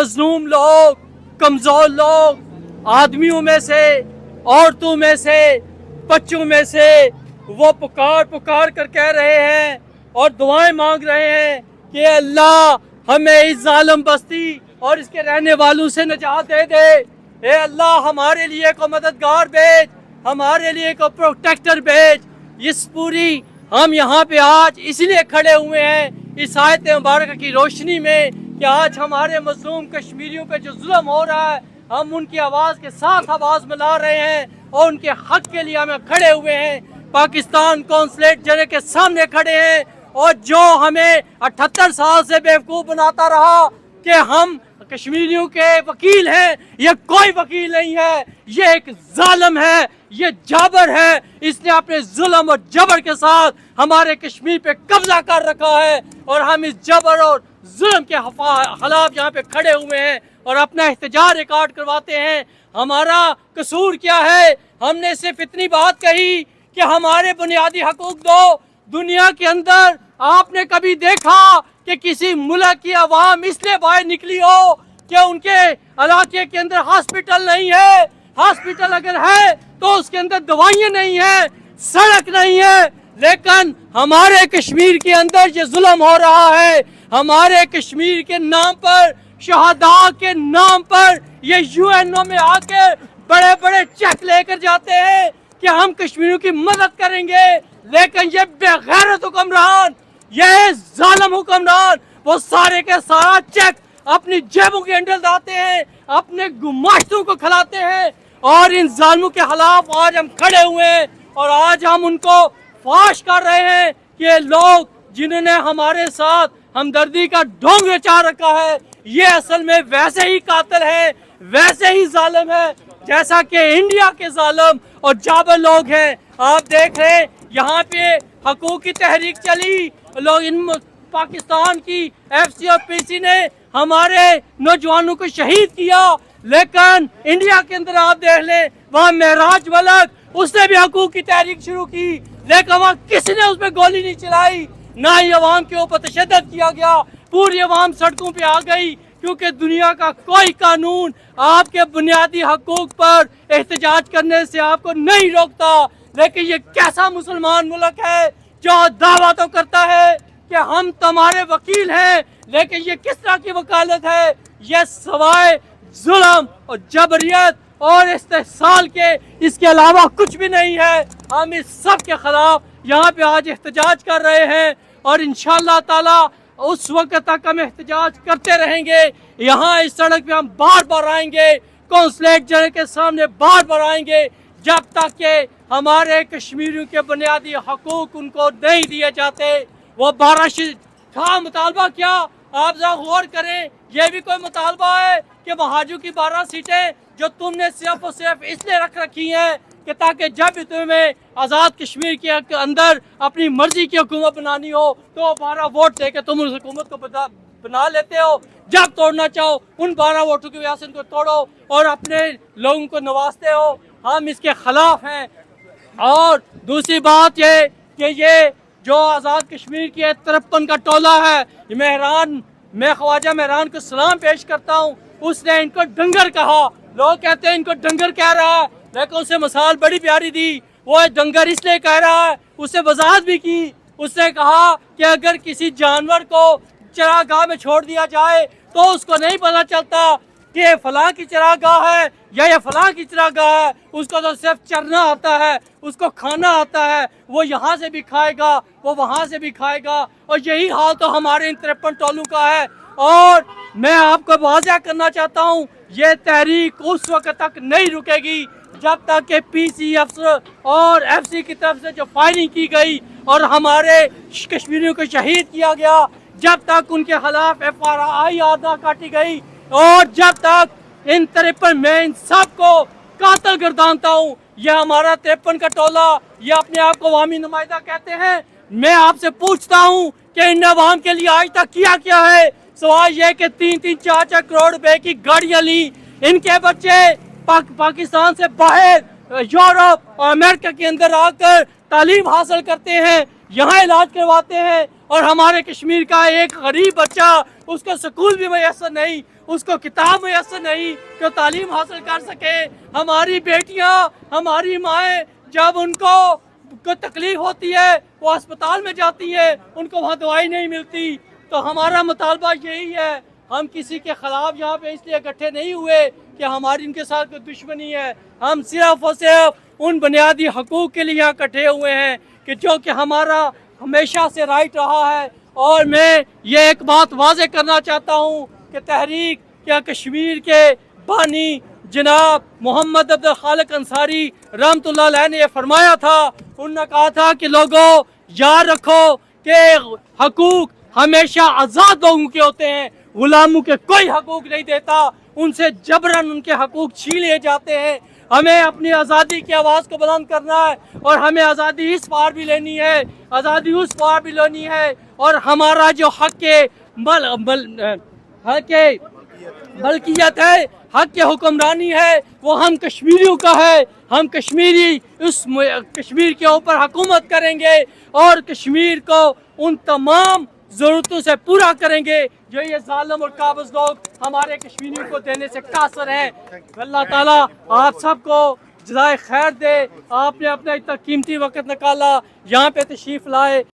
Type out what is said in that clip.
मजलूम लोग, कमजोर लोग, आदमियों में से, औरतों में से, बच्चों में से वो पुकार पुकार कर कह रहे हैं और दुआएं मांग रहे हैं कि अल्लाह हमें इस जालिम बस्ती और इसके रहने वालों से निजात दे दे। ए अल्लाह हमारे लिए को मददगार भेज, हमारे लिए को प्रोटेक्टर भेज। इस पूरी हम यहाँ पे आज इसलिए खड़े हुए हैं इस आयत मुबारक की रोशनी में कि आज हमारे मजलूम कश्मीरियों पे जो जुल्म हो रहा है हम उनकी आवाज़ के साथ आवाज़ मिला रहे हैं और उनके हक के लिए हमें खड़े हुए हैं। पाकिस्तान कौंसलेट जनरल के सामने खड़े हैं और जो हमें 78 साल से बेवकूफ़ बनाता रहा कि हम कश्मीरियों के वकील हैं, ये कोई वकील नहीं है, ये एक जालिम है, ये जाबर है। इसने अपने जुल्म और जबर के साथ हमारे कश्मीर पे कब्जा कर रखा है और हम इस जबर और जुल्म के खिलाफ यहाँ पे खड़े हुए हैं और अपना एहतजाज रिकॉर्ड करवाते हैं। हमारा कसूर क्या है? हमने सिर्फ इतनी बात कही कि हमारे बुनियादी हकूक दो। दुनिया के अंदर आपने कभी देखा कि किसी मुल्क की आवाम इसलिए बाहर निकली हो कि उनके इलाके के अंदर हॉस्पिटल नहीं है? हॉस्पिटल अगर है तो उसके अंदर दवाइयाँ नहीं है, सड़क नहीं है। लेकिन हमारे कश्मीर के अंदर ये जुल्म हो रहा है। हमारे कश्मीर के नाम पर, शहादा के नाम पर ये यूएनओ में आके बड़े बड़े चेक लेकर जाते हैं कि हम कश्मीरियों की मदद करेंगे। लेकिन ये बेगैरत हुक्मरान, ये जालिम हुक्मरान वो सारे के सारा चेक अपनी जेबों के अंदर डालते हैं, अपने गुमाश्तों को खिलाते हैं और इन जालिमों के खिलाफ आज हम खड़े हुए हैं और आज हम उनको फाश कर रहे हैं कि ये लोग जिन्होंने हमारे साथ हमदर्दी का ढोंग रचा रखा है ये असल में वैसे ही कातिल है, वैसे ही जालिम है जैसा कि इंडिया के जालिम और जाबर लोग हैं। आप देख रहे हैं यहाँ पे हकूक की तहरीक चली, लोग इन पाकिस्तान की एफसी और पीसी ने हमारे नौजवानों को शहीद किया। लेकिन इंडिया के अंदर आप देख लें वहाँ महराज वलक, उसने भी हकूक की तहरीक शुरू की लेकिन वहाँ किसी ने उसमें गोली नहीं चलाई, ना ही अवाम के ऊपर तशद्दुद किया गया। पूरी अवाम सड़कों पे आ गई क्योंकि दुनिया का कोई कानून आपके बुनियादी हकूक पर एहतजाज करने से आपको नहीं रोकता। लेकिन ये कैसा मुसलमान मुल्क है जो दावा तो करता है कि हम तुम्हारे वकील हैं, लेकिन ये किस तरह की वकालत है? ये सवाए जुल्म और जबरियत और इस्तेहसाल के इसके अलावा कुछ भी नहीं है। हम इस सब के खिलाफ यहाँ पे आज एहतजाज कर रहे हैं और इंशाअल्लाह ताला उस वक्त तक हम एहतजाज करते रहेंगे। यहाँ इस सड़क पे हम बार बार आएंगे, कौंसलेट जनरल के सामने बार बार आएंगे जब तक कि हमारे कश्मीरियों के बुनियादी हकूक उनको नहीं दिए जाते। वो 12 था मुतालबा, क्या आप जरा गौर करें, यह भी कोई मुतालबा है कि महाजू की 12 सीटें जो तुमने सिर्फ और सिर्फ इसलिए रख रखी हैं कि ताकि जब भी तुम्हें आज़ाद कश्मीर के अंदर अपनी मर्जी की हुकूमत बनानी हो तो 12 वोट दे के तुम उस हुकूमत को बना लेते हो। जब तोड़ना चाहो उन 12 वोटों की वजह से उनको तोड़ो और अपने लोगों को नवाजते हो। हम इसके खिलाफ हैं। और दूसरी बात ये कि ये जो आज़ाद कश्मीर की 53 का टोला है, मैं ख्वाजा महरान को सलाम पेश करता हूँ, उसने इनको डंगर कहा। लोग कहते हैं इनको डंगर कह रहा है, लेकिन उसे मिसाल बड़ी प्यारी दी। वो डंगर इसलिए कह रहा है, उससे वजाहत भी की। उसने कहा कि अगर किसी जानवर को चरागाह में छोड़ दिया जाए तो उसको नहीं पता चलता कि ये फलां की चरागाह है या ये फलां की चरागाह है, उसको तो सिर्फ चरना आता है, उसको खाना आता है, वो यहाँ से भी खाएगा, वो वहाँ से भी खाएगा। और यही हाल तो हमारे इन 53 टोलों का है। और मैं आपको वाज़ह करना चाहता हूँ, ये तहरीक उस वक्त तक नहीं रुकेगी जब तक कि पीसी अफसर और एफसी की तरफ से जो फायरिंग की गई और हमारे कश्मीरियों को शहीद किया गया, जब तक उनके खिलाफ FRI ना काटी गई और जब तक इन 53 मैं इन सबको कातिल गर्दानता हूँ। यह हमारा 53 का टोला, ये अपने आप को अवामी नुमाइंदा कहते हैं। मैं आपसे पूछता हूँ कि इन अवाम के लिए आज तक किया क्या है? सवाल यह कि 3-3, 4-4 करोड़ रुपए की गाड़ियाँ ली। इनके बच्चे पाकिस्तान से बाहर यूरोप और अमेरिका के अंदर आकर तालीम हासिल करते हैं, यहाँ इलाज करवाते हैं और हमारे कश्मीर का एक गरीब बच्चा, उसका स्कूल भी मैसर नहीं, اس کو کتاب میسر نہیں کہ تعلیم حاصل کر سکے. ہماری بیٹیاں، ہماری مائیں جب ان کو تکلیف ہوتی ہے وہ اسپتال میں جاتی ہے، ان کو وہاں دوائی نہیں ملتی. تو ہمارا مطالبہ یہی ہے، ہم کسی کے خلاف یہاں پہ اس لیے اکٹھے نہیں ہوئے کہ ہماری ان کے ساتھ کوئی دشمنی ہے. ہم صرف اور صرف ان بنیادی حقوق کے لیے یہاں اکٹھے ہوئے ہیں کہ جو کہ ہمارا ہمیشہ سے رائٹ رہا ہے. اور میں یہ ایک بات واضح کرنا چاہتا ہوں کہ تحریک کیا کشمیر کے بانی جناب محمد عبد الخالق انصاری رحمۃ اللہ علیہ نے یہ فرمایا تھا. انہوں نے کہا تھا کہ لوگوں یاد رکھو کہ حقوق ہمیشہ آزاد لوگوں کے ہوتے ہیں، غلاموں کے کوئی حقوق نہیں دیتا. ان سے جبراً ان کے حقوق چھین لیے جاتے ہیں. ہمیں اپنی آزادی کی آواز کو بلند کرنا ہے اور ہمیں آزادی اس پار بھی لینی ہے، آزادی اس پار بھی لینی ہے. اور ہمارا جو حق ملکیت ہے، حق حکمرانی ہے، وہ ہم کشمیریوں کا ہے. ہم کشمیری اس کشمیر کے اوپر حکومت کریں گے اور کشمیر کو ان تمام ضرورتوں سے پورا کریں گے جو یہ ظالم اور قابض لوگ ہمارے کشمیریوں کو دینے سے قاصر ہیں. اللہ تعالیٰ آپ سب کو جزائے خیر دے. آپ نے اپنا اتنا قیمتی وقت نکالا، یہاں پہ تشریف لائے.